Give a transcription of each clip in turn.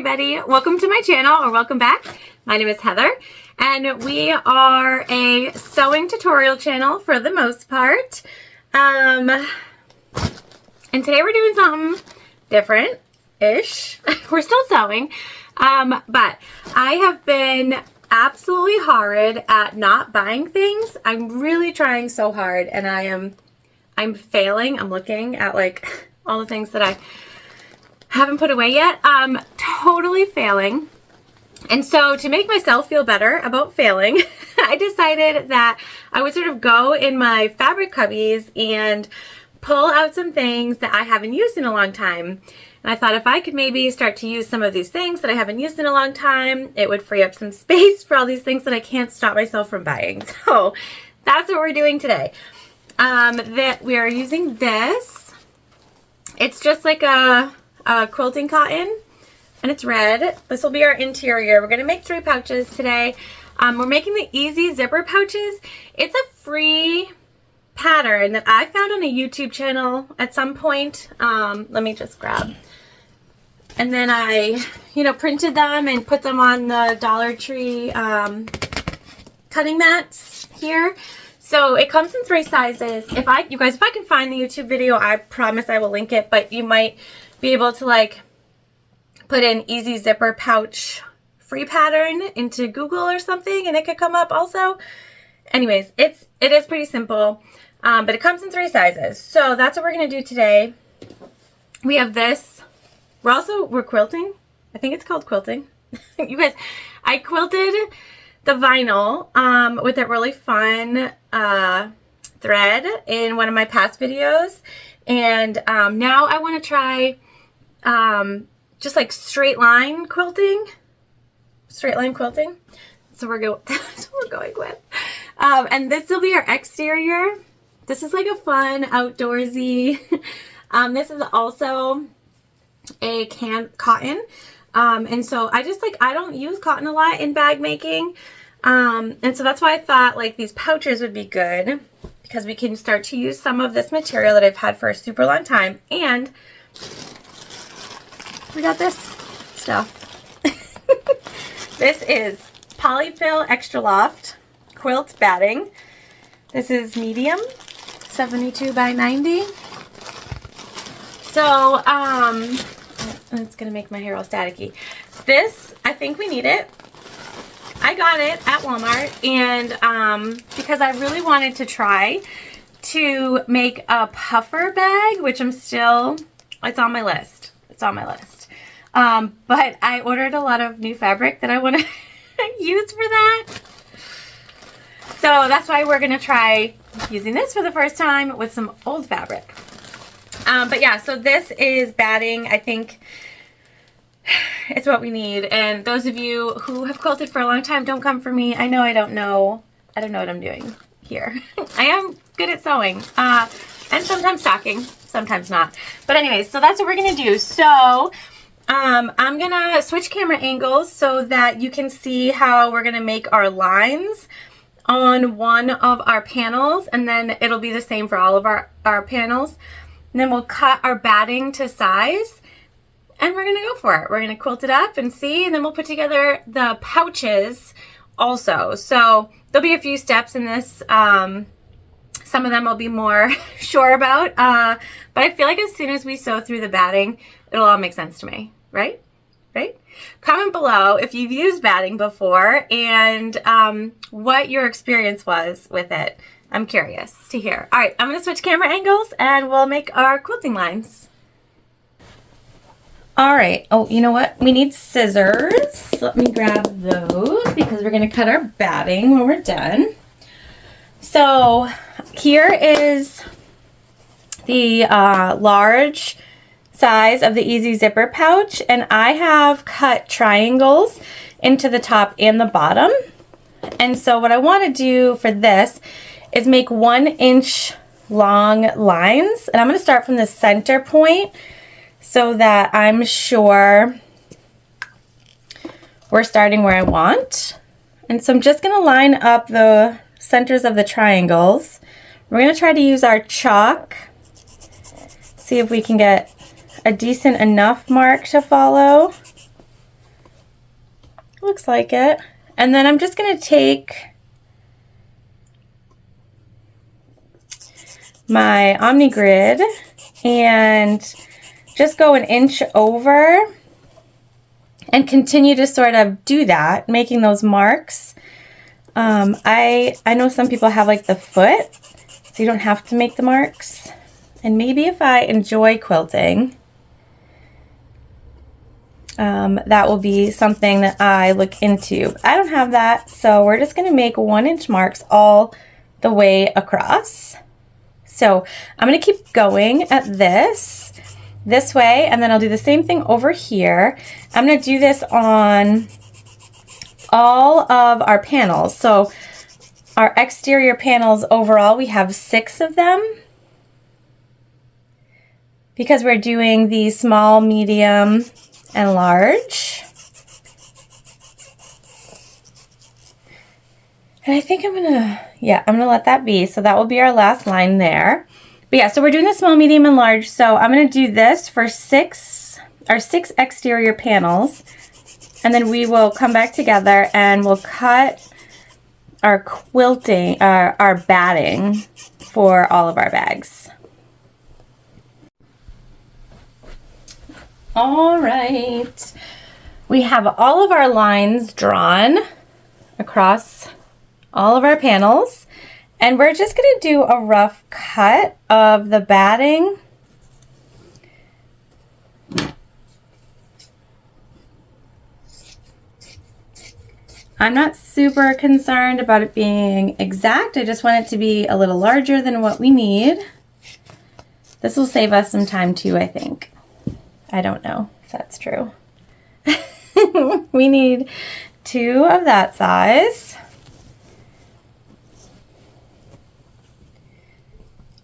everybody. Welcome to my channel, or welcome back. My name is Heather, and we are a sewing tutorial channel for the most part. And today we're doing something different-ish. We're still sewing, but I have been absolutely horrid at not buying things. I'm really trying so hard, and I'm failing. I'm looking at like all the things that I haven't put away yet. Totally failing. And so to make myself feel better about failing, I decided that I would sort of go in my fabric cubbies and pull out some things that I haven't used in a long time. And I thought if I could maybe start to use some of these things that I haven't used in a long time, it would free up some space for all these things that I can't stop myself from buying. So that's what we're doing today. That we are using this. It's just like a quilting cotton, and it's red. This will be our interior. We're going to make 3 pouches today. We're making the easy zipper pouches. It's a free pattern that I found on a YouTube channel at some point. Let me just grab. And then I, printed them and put them on the Dollar Tree cutting mats here. So it comes in 3 sizes. If I can find the YouTube video, I promise I will link it, but you might be able to like put in easy zipper pouch free pattern into Google or something, and it could come up also. Anyways, it is pretty simple, but it comes in 3 sizes. So that's what we're gonna do today. We have this. We're quilting. I think it's called quilting. You guys, I quilted the vinyl with a really fun thread in one of my past videos, and now I want to try just like straight line quilting. So that's what we're going with. And this will be our exterior. This is like a fun outdoorsy. This is also a cotton. And so I don't use cotton a lot in bag making. And so that's why I thought like these pouches would be good, because we can start to use some of this material that I've had for a super long time. And we got this stuff. This is Polyfill Extra Loft quilt batting. This is medium, 72 by 90. So, it's gonna make my hair all staticky. This, I think we need it. I got it at Walmart, and because I really wanted to try to make a puffer bag, which it's on my list. It's on my list. But I ordered a lot of new fabric that I want to use for that. So that's why we're going to try using this for the first time with some old fabric. But yeah, so this is batting. I think it's what we need. And those of you who have quilted for a long time, don't come for me. I know I don't know what I'm doing here. I am good at sewing. And sometimes stocking, sometimes not. But anyways, so that's what we're going to do. So I'm going to switch camera angles so that you can see how we're going to make our lines on one of our panels, and then it'll be the same for all of our panels. And then we'll cut our batting to size, and we're going to go for it. We're going to quilt it up and see, and then we'll put together the pouches also. So there'll be a few steps in this. Some of them I'll be more sure about, but I feel like as soon as we sew through the batting, it'll all make sense to me, right? Right? Comment below if you've used batting before and what your experience was with it. I'm curious to hear. All right, I'm going to switch camera angles and we'll make our quilting lines. All right. Oh, you know what? We need scissors. Let me grab those because we're going to cut our batting when we're done. So here is the large size of the easy zipper pouch, and I have cut triangles into the top and the bottom. And so what I want to do for this is make 1-inch long lines, and I'm going to start from the center point so that I'm sure we're starting where I want. And so I'm just going to line up the centers of the triangles. We're going to try to use our chalk, see if we can get a decent enough mark to follow. Looks like it. And then I'm just going to take my Omni Grid and just go 1 inch over and continue to sort of do that, making those marks. I know some people have like the foot, so you don't have to make the marks. And maybe if I enjoy quilting, that will be something that I look into. I don't have that, so we're just going to make 1 inch marks all the way across. So I'm going to keep going at this way, and then I'll do the same thing over here. I'm going to do this on all of our panels. So our exterior panels overall, we have 6 of them because we're doing the small, medium, and large. And I think I'm gonna let that be. So that will be our last line there. But yeah, so we're doing the small, medium, and large. So I'm gonna do this for our 6 exterior panels. And then we will come back together and we'll cut our quilting, our batting for all of our bags. All right, we have all of our lines drawn across all of our panels, and we're just going to do a rough cut of the batting. I'm not super concerned about it being exact. I just want it to be a little larger than what we need. This will save us some time too, I think. I don't know if that's true. We need 2 of that size.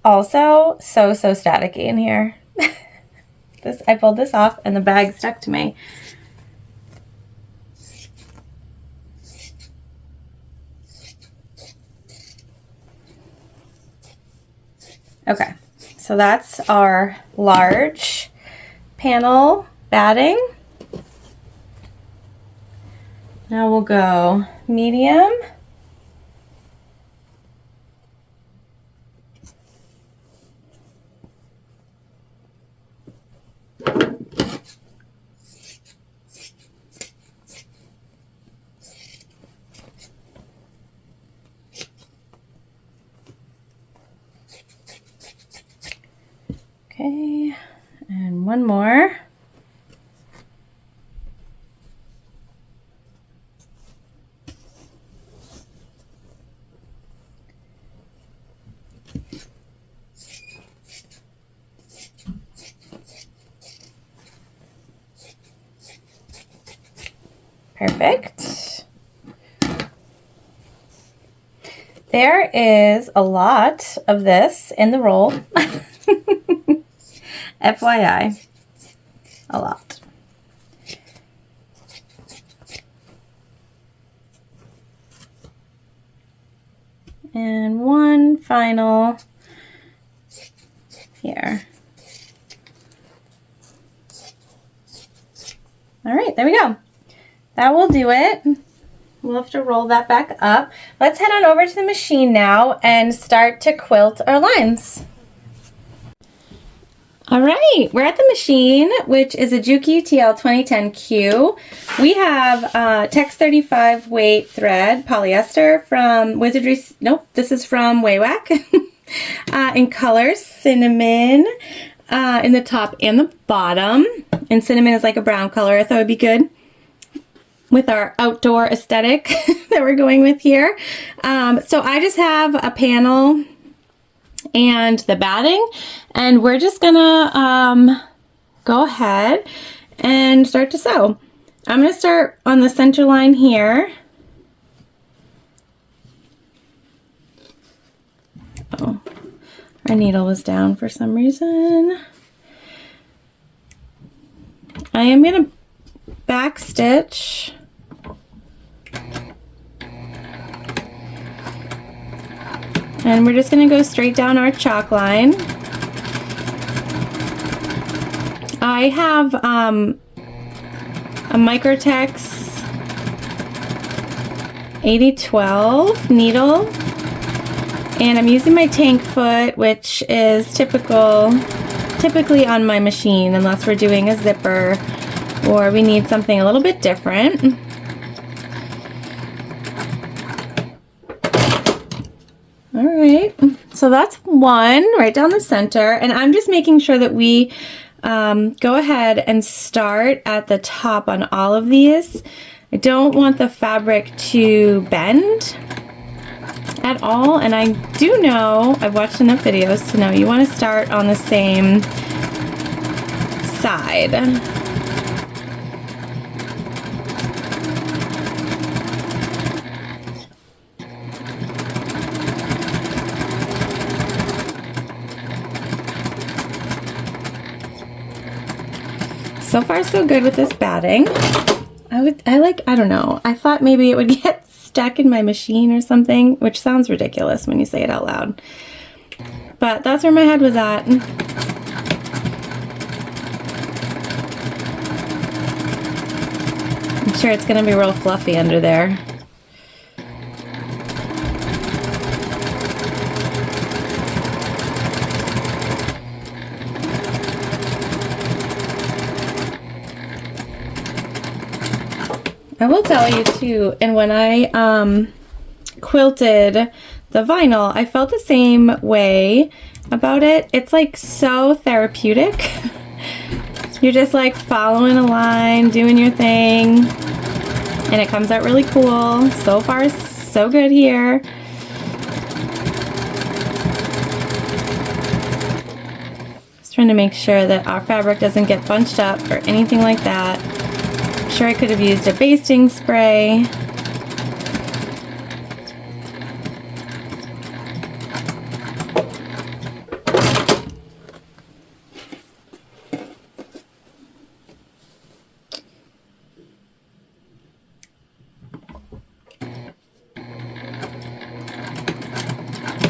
Also, so staticky in here. I pulled this off and the bag stuck to me. Okay, so that's our large panel batting. Now we'll go medium. Okay, and one more. Perfect. There is a lot of this in the roll. FYI, a lot. And one final here. All right, there we go. That will do it. We'll have to roll that back up. Let's head on over to the machine now and start to quilt our lines. All right, we're at the machine, which is a Juki TL 2010Q. We have Tex 35 weight thread polyester from Wizardry. Nope, this is from Waywack in colors cinnamon in the top and the bottom. And cinnamon is like a brown color. I thought it would be good with our outdoor aesthetic that we're going with here. So I just have a panel and the batting, and we're just gonna go ahead and start to sew. I'm gonna start on the center line here. Oh, our needle was down for some reason. I am gonna back stitch and we're just going to go straight down our chalk line. I have a Microtex 8012 needle, and I'm using my tank foot, which is typically on my machine unless we're doing a zipper or we need something a little bit different. All right, so that's one right down the center, and I'm just making sure that we go ahead and start at the top on all of these. I don't want the fabric to bend at all, and I do know, I've watched enough videos to know you want to start on the same side. So far so good with this batting. I don't know, I thought maybe it would get stuck in my machine or something, which sounds ridiculous when you say it out loud. But that's where my head was at. I'm sure it's gonna be real fluffy under there. I will tell you too, and when I quilted the vinyl, I felt the same way about it. It's like so therapeutic. You're just like following a line, doing your thing, and it comes out really cool. So far, so good here. Just trying to make sure that our fabric doesn't get bunched up or anything like that. Sure, I could have used a basting spray.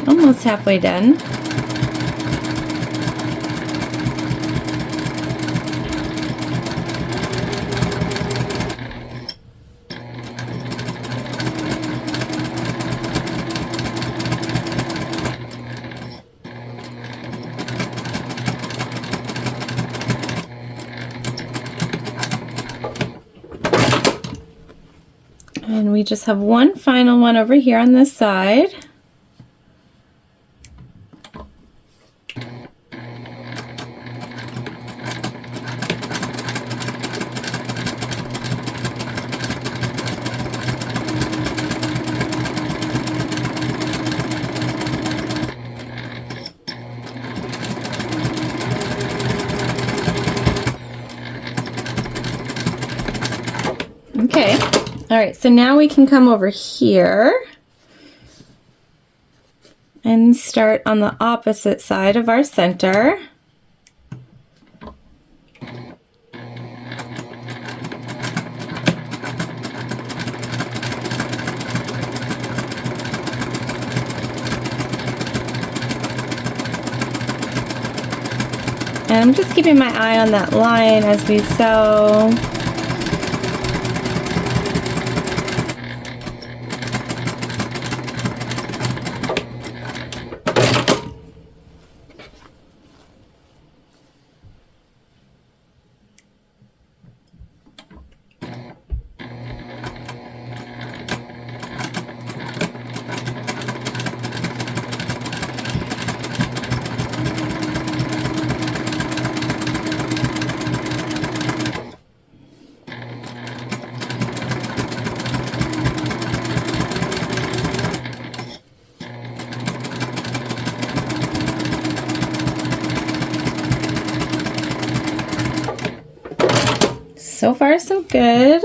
Almost halfway done. And we just have one final one over here on this side. Okay. All right, so now we can come over here and start on the opposite side of our center. And I'm just keeping my eye on that line as we sew. So far, so good.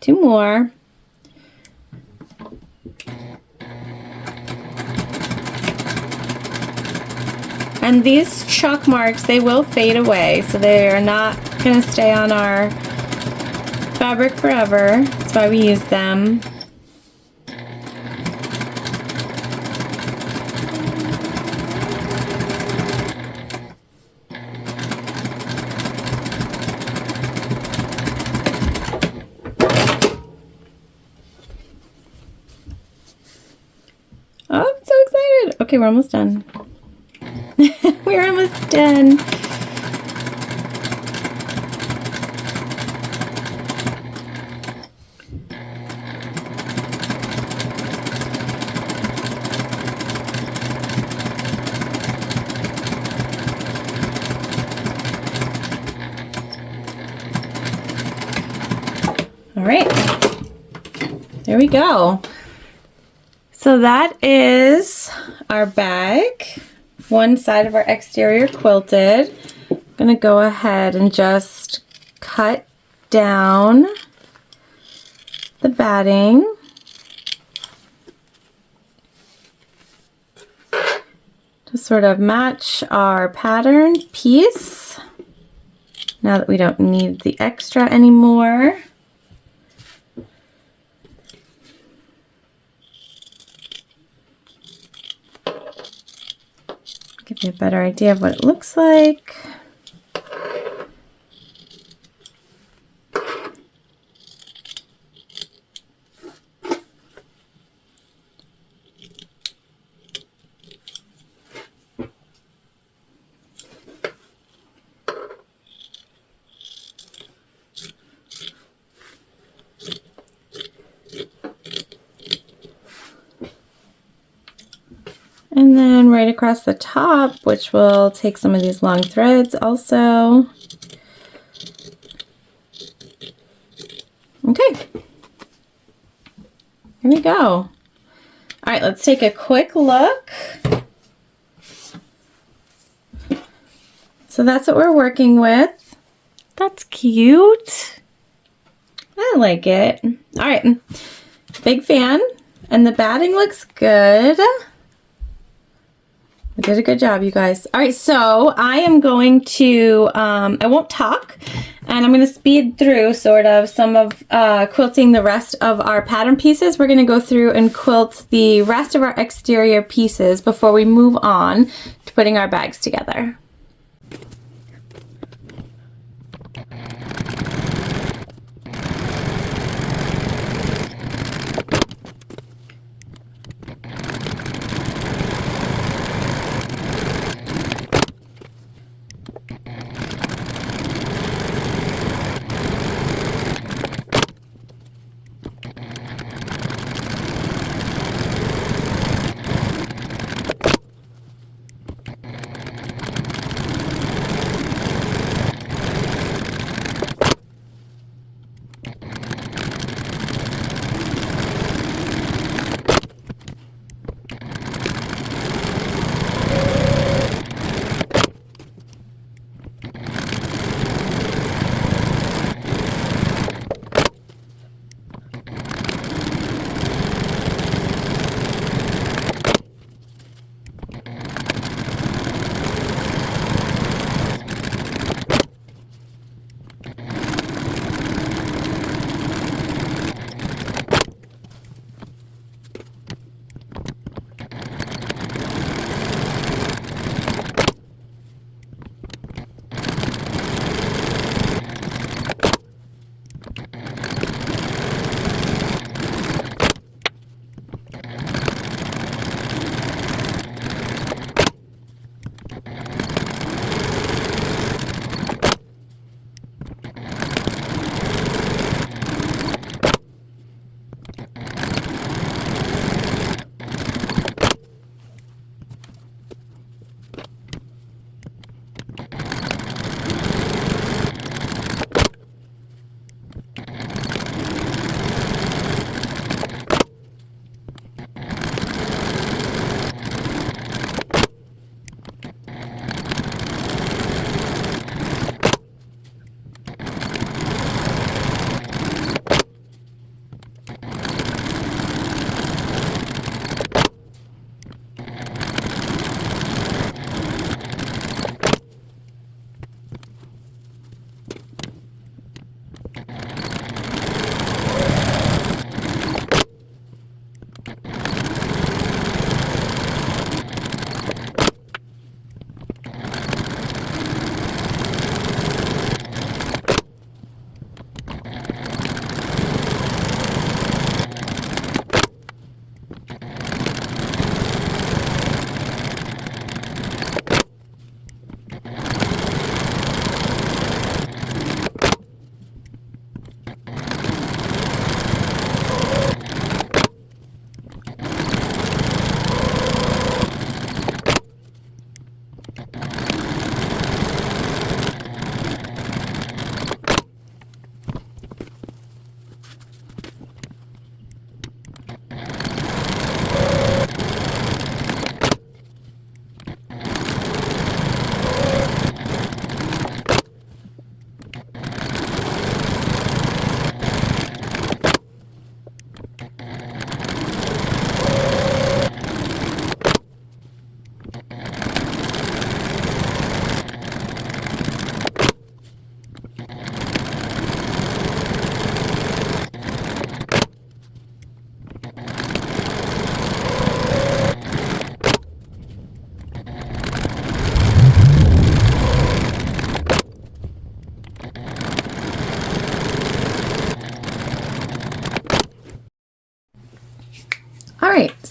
2 more. And these chalk marks, they will fade away, so they are not going to stay on our fabric forever. That's why we use them. Oh, I'm so excited. Okay, we're almost done. We're almost done. All right, there we go. So that is our bag. One side of our exterior quilted. I'm gonna go ahead and just cut down the batting. To sort of match our pattern piece. Now that we don't need the extra anymore. Give you a better idea of what it looks like. And then right across the top, which will take some of these long threads also. Okay, here we go. All right, let's take a quick look. So that's what we're working with. That's cute. I like it. All right, big fan. And the batting looks good. I did a good job, you guys. All right, so I am going to, I won't talk, and I'm going to speed through sort of some of quilting the rest of our pattern pieces. We're going to go through and quilt the rest of our exterior pieces before we move on to putting our bags together.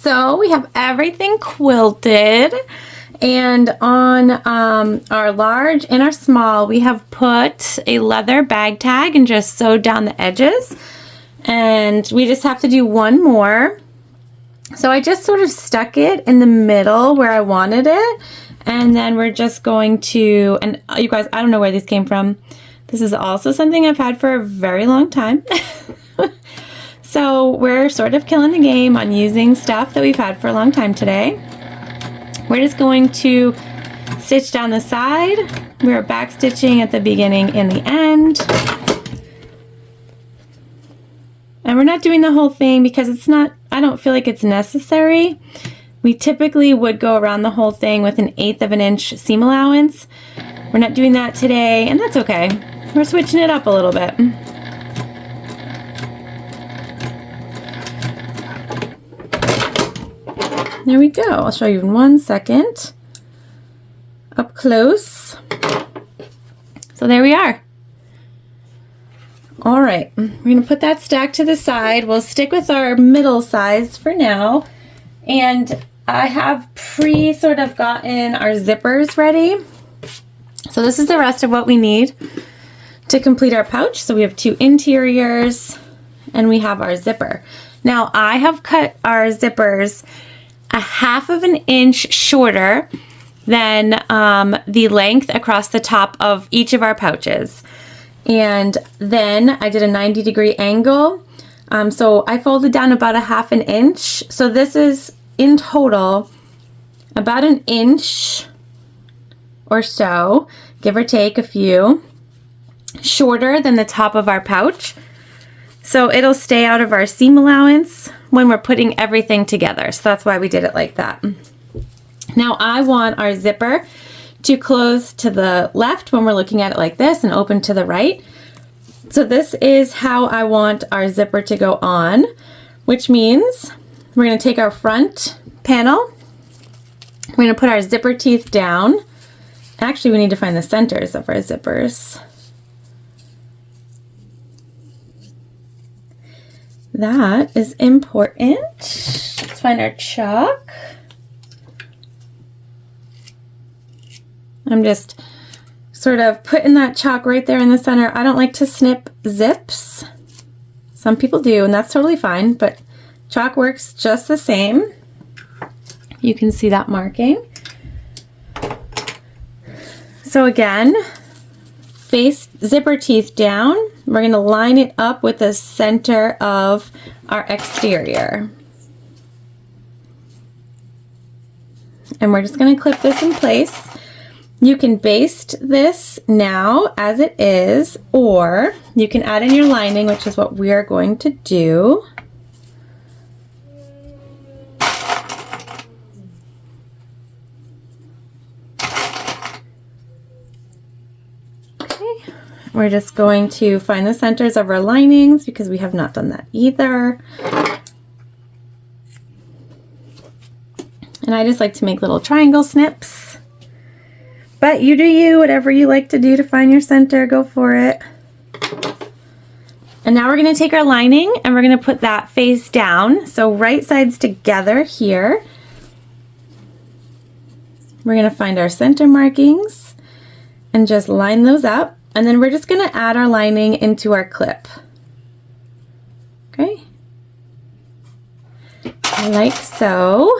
So we have everything quilted, and on our large and our small we have put a leather bag tag and just sewed down the edges, and we just have to do one more. So I just sort of stuck it in the middle where I wanted it, and then we're just going to, and you guys, I don't know where these came from. This is also something I've had for a very long time. So we're sort of killing the game on using stuff that we've had for a long time today. We're just going to stitch down the side. We're back stitching at the beginning and the end. And we're not doing the whole thing because it's not, I don't feel like it's necessary. We typically would go around the whole thing with an 1/8 of an inch seam allowance. We're not doing that today, and that's okay. We're switching it up a little bit. There we go. I'll show you in 1 second. Up close. So there we are. All right, we're going to put that stack to the side. We'll stick with our middle size for now. And I have sort of gotten our zippers ready. So this is the rest of what we need to complete our pouch. So we have 2 interiors and we have our zipper. Now I have cut our zippers 1/2 of an inch shorter than the length across the top of each of our pouches. And then I did a 90-degree angle. So I folded down about 1/2 an inch. So this is in total about 1 inch or so, give or take a few, shorter than the top of our pouch. So it'll stay out of our seam allowance when we're putting everything together. So that's why we did it like that. Now I want our zipper to close to the left when we're looking at it like this and open to the right. So this is how I want our zipper to go on, which means we're going to take our front panel, we're going to put our zipper teeth down. Actually, we need to find the centers of our zippers. That is important. Let's find our chalk. I'm just sort of putting that chalk right there in the center. I don't like to snip zips. Some people do, and that's totally fine, but chalk works just the same. You can see that marking. So again, face zipper teeth down. We're going to line it up with the center of our exterior. And we're just going to clip this in place. You can baste this now as it is, or you can add in your lining, which is what we are going to do. Okay, we're just going to find the centers of our linings because we have not done that either. And I just like to make little triangle snips. But you do you, whatever you like to do to find your center, go for it. And now we're going to take our lining and we're going to put that face down. So right sides together here. We're going to find our center markings and just line those up. And then we're just going to add our lining into our clip. Okay. Like so.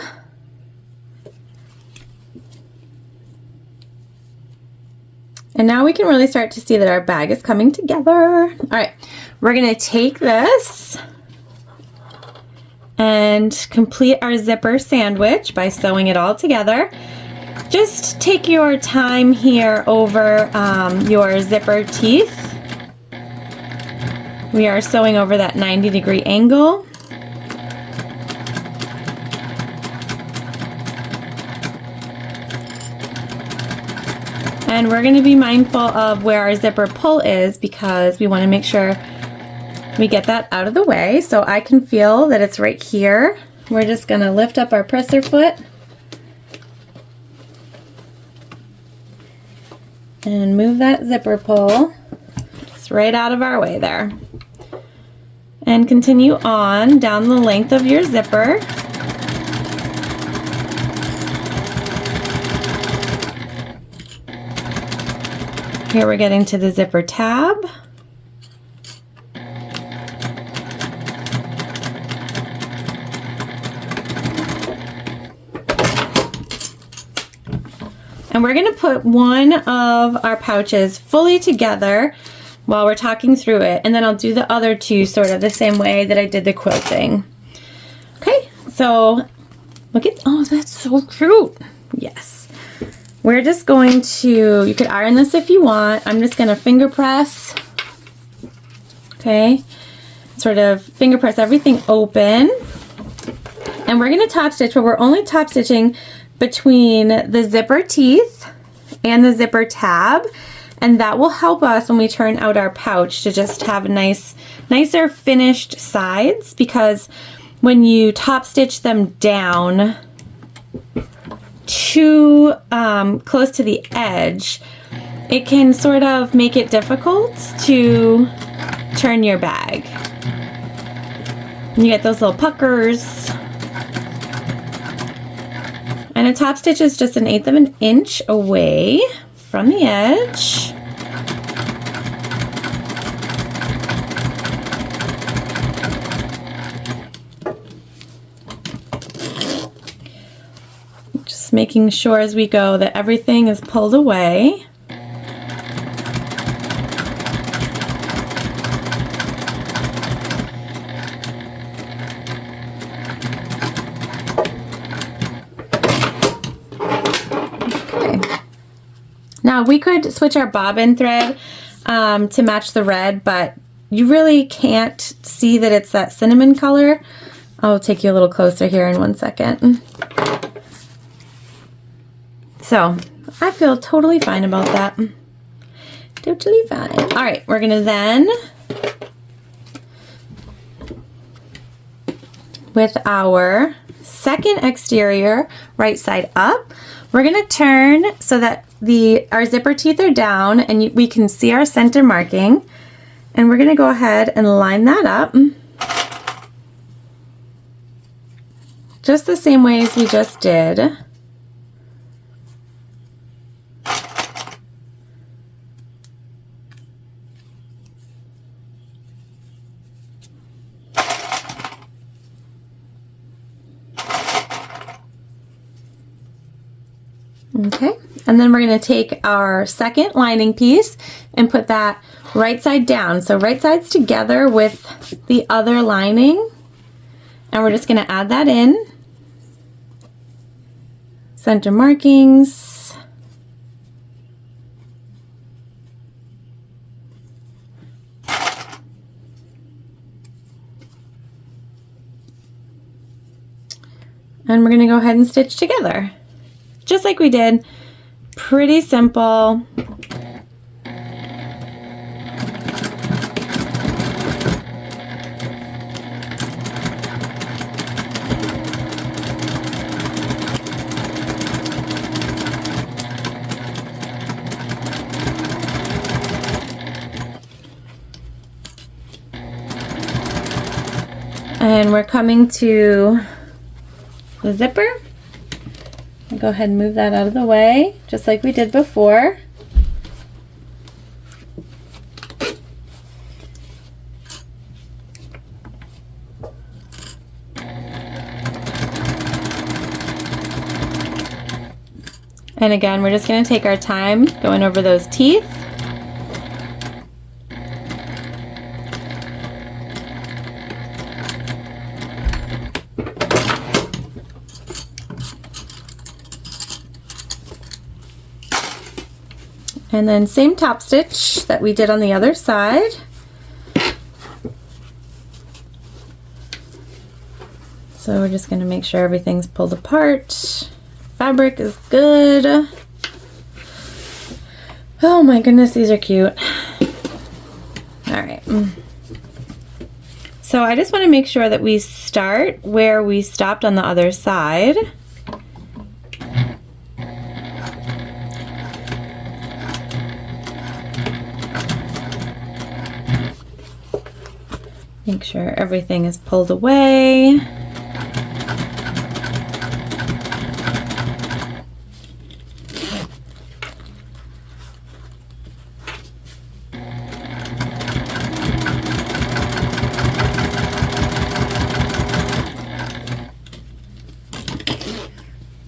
And now we can really start to see that our bag is coming together. All right, we're gonna take this and complete our zipper sandwich by sewing it all together. Just take your time here over your zipper teeth. We are sewing over that 90-degree angle. And we're going to be mindful of where our zipper pull is because we want to make sure we get that out of the way. So I can feel that it's right here. We're just going to lift up our presser foot and move that zipper pull just right out of our way there. And continue on down the length of your zipper. Here we're getting to the zipper tab. And we're going to put one of our pouches fully together while we're talking through it. And then I'll do the other two sort of the same way that I did the quilting. Okay, so look at, oh, that's so cute. Yes. We're just going to, you could iron this if you want. I'm just going to finger press. Okay, sort of finger press everything open. And we're going to top stitch, but we're only top stitching between the zipper teeth and the zipper tab, and that will help us when we turn out our pouch to just have nicer finished sides, because when you top stitch them down too close to the edge, it can sort of make it difficult to turn your bag. You get those little puckers. And a top stitch is just 1/8 of an inch away from the edge. Just making sure as we go that everything is pulled away. Now we could switch our bobbin thread to match the red, but you really can't see that it's that cinnamon color. I'll take you a little closer here in 1 second. So I feel totally fine about that. Totally fine. All right, we're gonna then, with our second exterior right side up, we're gonna turn so that our zipper teeth are down and we can see our center marking, and we're gonna go ahead and line that up just the same way as we just did. Okay, and then we're going to take our second lining piece and put that right side down. So right sides together with the other lining, and we're just going to add that in. Center markings. And we're going to go ahead and stitch together. Just like we did. Pretty simple. And we're coming to the zipper. I'll go ahead and move that out of the way, just like we did before. And again, we're just going to take our time going over those teeth. And then same top stitch that we did on the other side. So we're just going to make sure everything's pulled apart. Fabric is good. Oh my goodness, these are cute. All right. So I just want to make sure that we start where we stopped on the other side. Make sure everything is pulled away.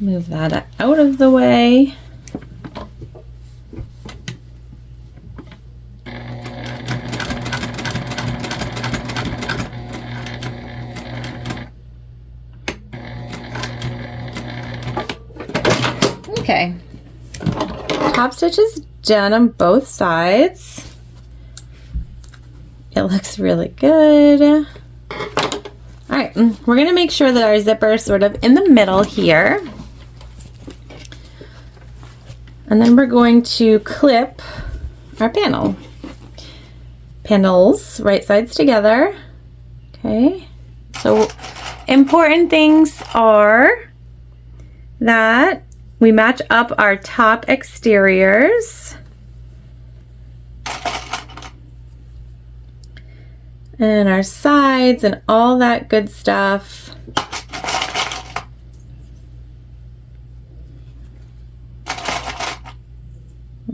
Move that out of the way. Okay, top stitch is done on both sides. It looks really good. All right, we're gonna make sure that our zipper is sort of in the middle here. And then we're going to clip our panels, right sides together. Okay, so important things are that we match up our top exteriors and our sides and all that good stuff.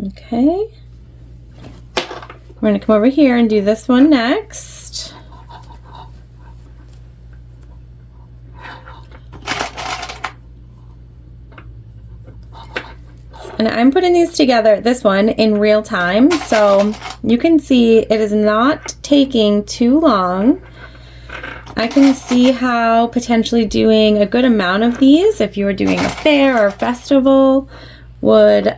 Okay, we're going to come over here and do this one next. And I'm putting these together, this one, in real time, so you can see it is not taking too long. I can see how potentially doing a good amount of these, if you were doing a fair or a festival, would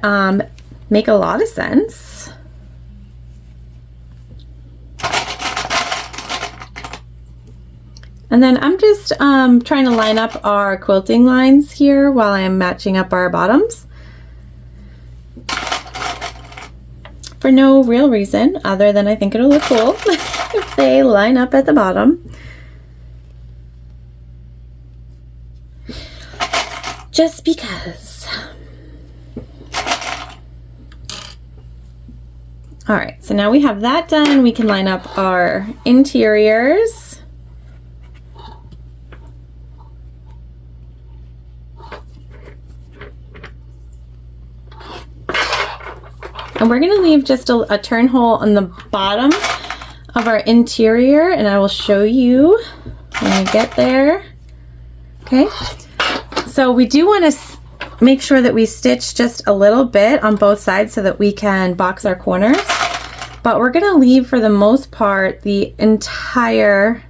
make a lot of sense. And then I'm just trying to line up our quilting lines here while I'm matching up our bottoms. For no real reason other than I think it'll look cool if they line up at the bottom. Just because. All right, so now we have that done, we can line up our interiors. And we're gonna leave just a turn hole on the bottom of our interior, and I will show you when we get there. Okay, so we do want to make sure that we stitch just a little bit on both sides so that we can box our corners, but we're gonna leave for the most part the entire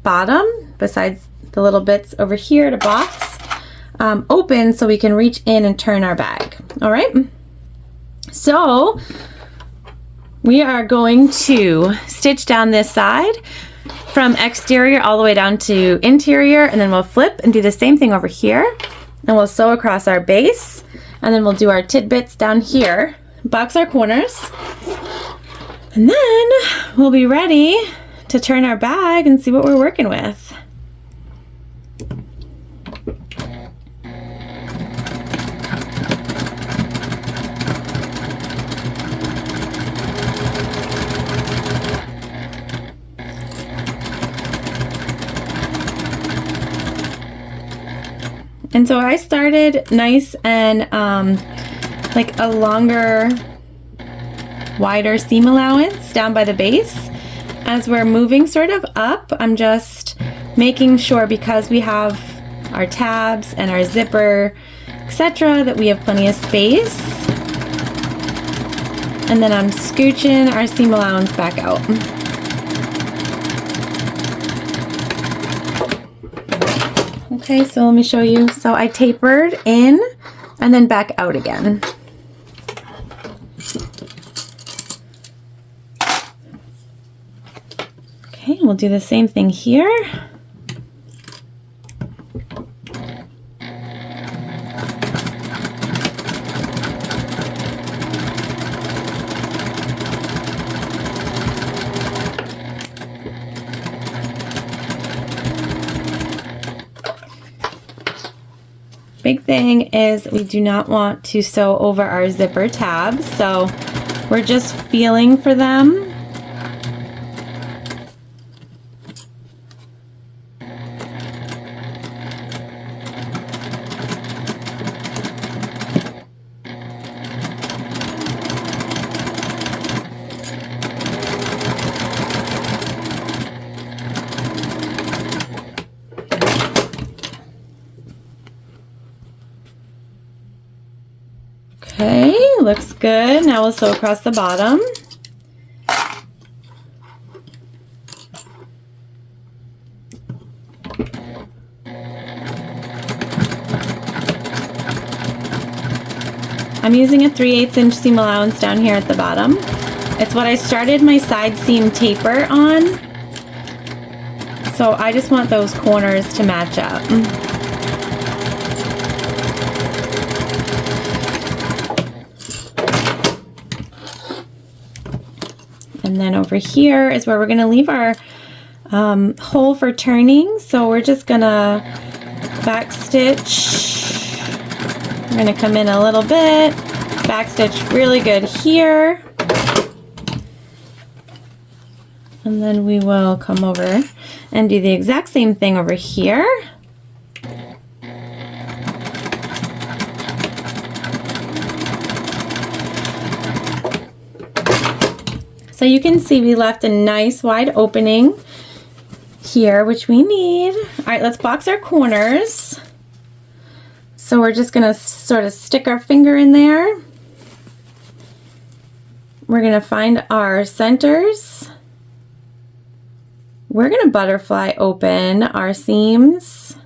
bottom, besides the little bits over here to box, open so we can reach in and turn our bag. All right. So we are going to stitch down this side from exterior all the way down to interior, and then we'll flip and do the same thing over here, and we'll sew across our base, and then we'll do our tidbits down here, box our corners, and then we'll be ready to turn our bag and see what we're working with. And so I started nice and like a longer, wider seam allowance down by the base. As we're moving sort of up, I'm just making sure, because we have our tabs and our zipper, etc., that we have plenty of space. And then I'm scooching our seam allowance back out. Okay, so let me show you. So I tapered in and then back out again. Okay, we'll do the same thing here. Big thing is we do not want to sew over our zipper tabs, so we're just feeling for them. looks good. Now we'll sew across the bottom. I'm using a 3/8 inch seam allowance down here at the bottom. It's what I started my side seam taper on. So I just want those corners to match up. And then over here is where we're going to leave our hole for turning. So we're just going to back stitch. We're going to come in a little bit, back stitch really good here. And then we will come over and do the exact same thing over here. So you can see we left a nice wide opening here, which we need. All right, let's box our corners. So we're just gonna sort of stick our finger in there. We're gonna find our centers. We're gonna butterfly open our seams.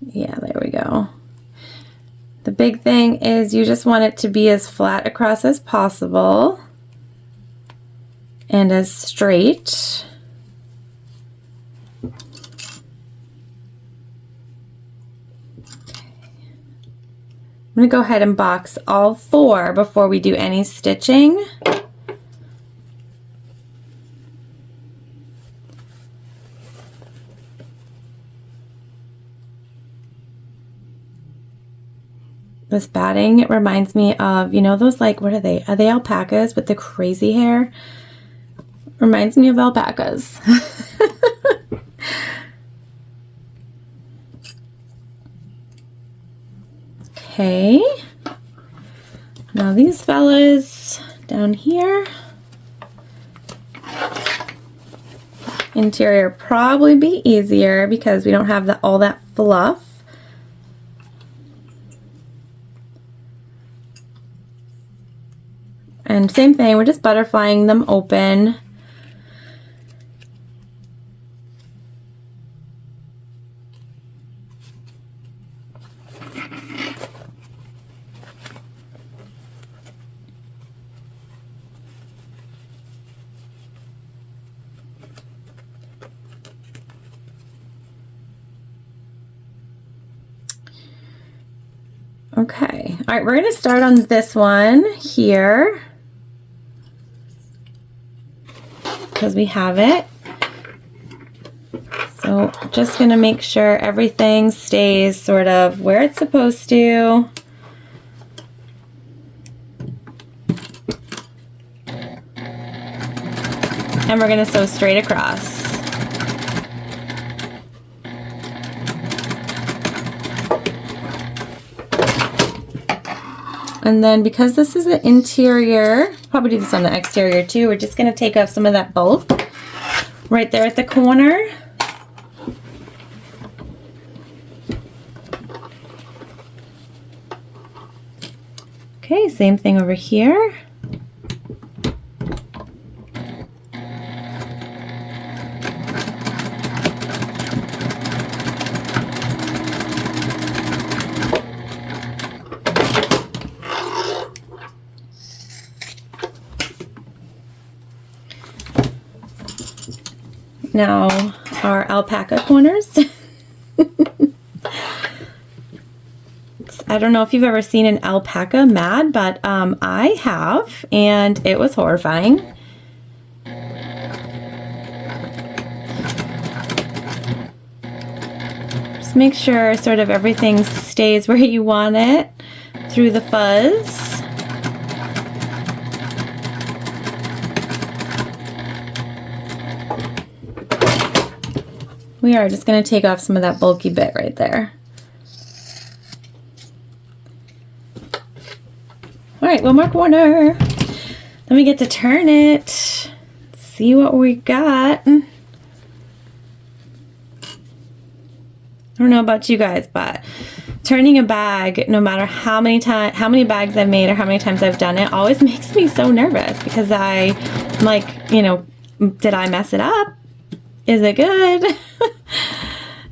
Yeah, there we go. The big thing is you just want it to be as flat across as possible and as straight. I'm going to go ahead and box all 4 before we do any stitching. This batting, it reminds me of, you know, those, like, what are they? Are they alpacas with the crazy hair? Reminds me of alpacas. Okay. Now these fellas down here. Interior probably be easier because we don't have all that fluff. And same thing, we're just butterflying them open. Okay, all right, we're gonna start on this one here because we have it. So just gonna make sure everything stays sort of where it's supposed to. And we're gonna sew straight across. And then because this is the interior, probably do this on the exterior too, we're just going to take off some of that bulk right there at the corner. Okay, same thing over here. Now our alpaca corners. I don't know if you've ever seen an alpaca mad, but I have, and it was horrifying. Just make sure sort of everything stays where you want it through the fuzz. We are just going to take off some of that bulky bit right there. All right, one more corner. Then we get to turn it. See what we got. don't know about you guys, but turning a bag, no matter how many bags I've made or how many times I've done it, always makes me so nervous because I'm like, you know, did I mess it up? Is it good?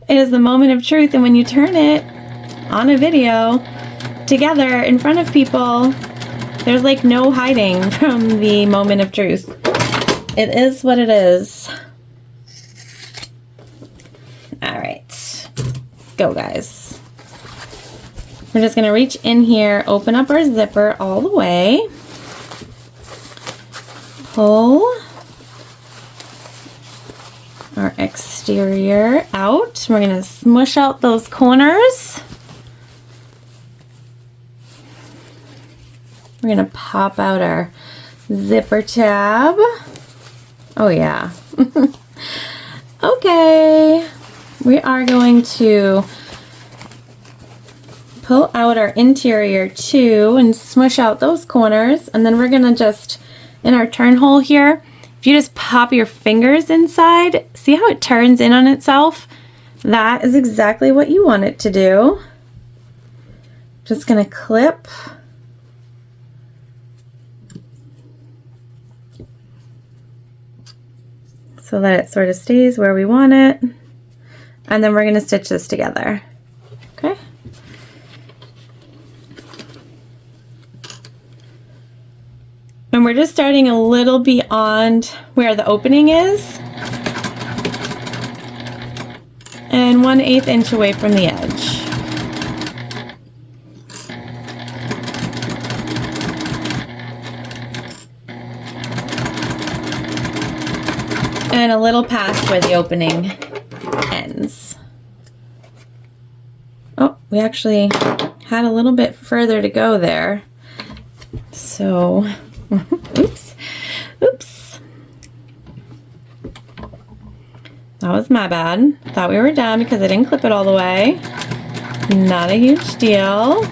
It is the moment of truth, and when you turn it on a video together in front of people, there's like no hiding from the moment of truth. It is what it is. All right, go guys. We're just gonna reach in here, open up our zipper all the way, pull our exterior out. We're gonna smush out those corners. We're gonna pop out our zipper tab. Oh yeah. Okay, we are going to pull out our interior too and smush out those corners, and then we're gonna just, in our turn hole here, if you just pop your fingers inside, see how it turns in on itself? That is exactly what you want it to do. Just gonna clip so that it sort of stays where we want it, and then we're gonna stitch this together, okay? And we're just starting a little beyond where the opening is, and 1/8 inch away from the edge. And a little past where the opening ends. Oh, we actually had a little bit further to go there. So, oops. That was my bad. Thought we were done because I didn't clip it all the way. Not a huge deal.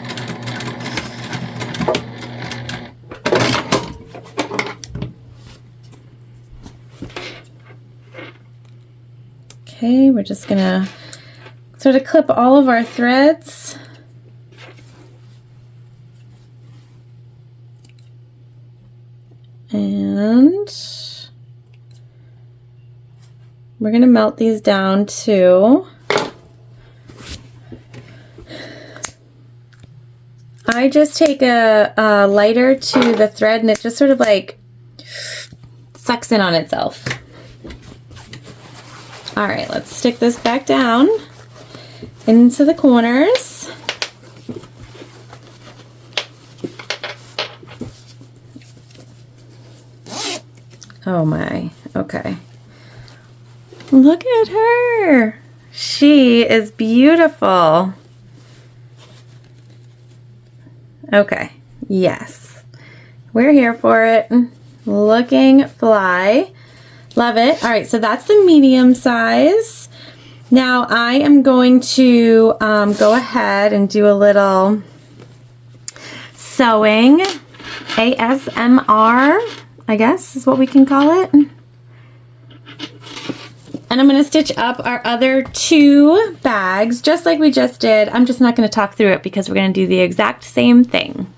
Okay, we're just gonna sort of clip all of our threads. And we're gonna melt these down too. I just take a lighter to the thread and it just sort of like sucks in on itself. All right, let's stick this back down into the corners. Oh my, okay. Look at her. She is beautiful. Okay, yes. We're here for it. Looking fly. Love it. All right, so that's the medium size. Now I am going to go ahead and do a little sewing. ASMR, I guess is what we can call it. And I'm going to stitch up our other 2 bags just like we just did. I'm just not going to talk through it because we're going to do the exact same thing.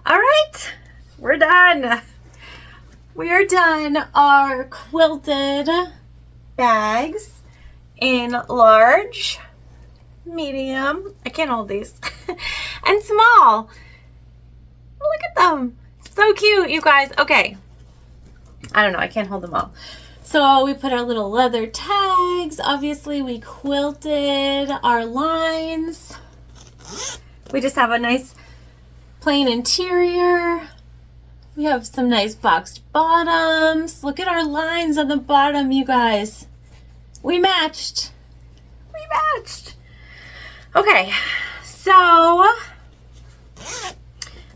All right, we're done. We are done our quilted bags in large, medium, I can't hold these, and small. Look at them. So cute, you guys. Okay. I don't know. I can't hold them all. So we put our little leather tags. Obviously, we quilted our lines. We just have a nice plain interior. We have some nice boxed bottoms. Look at our lines on the bottom, you guys. We matched. We matched. Okay, so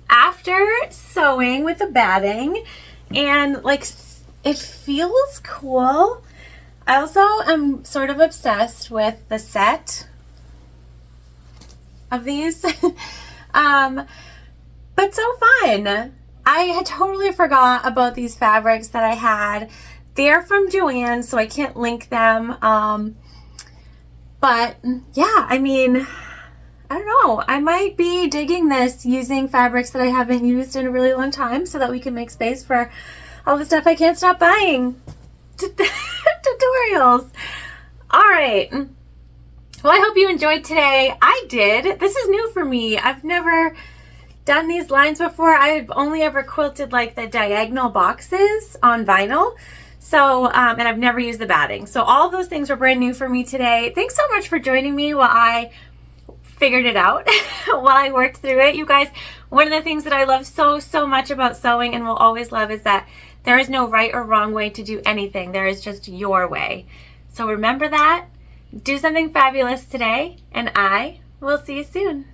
after sewing with the batting and like it feels cool, I also am sort of obsessed with the set of these. But so fun. I had totally forgot about these fabrics that I had. They're from Joann, so I can't link them. But yeah, I mean, I don't know. I might be digging this using fabrics that I haven't used in a really long time so that we can make space for all the stuff I can't stop buying. Tutorials. All right. Well, I hope you enjoyed today. I did. This is new for me. I've never done these lines before. I've only ever quilted like the diagonal boxes on vinyl. So, and I've never used the batting. So all those things were brand new for me today. Thanks so much for joining me while I figured it out, while I worked through it. You guys, one of the things that I love so much about sewing and will always love is that there is no right or wrong way to do anything. There is just your way. So remember that. Do something fabulous today, and I will see you soon.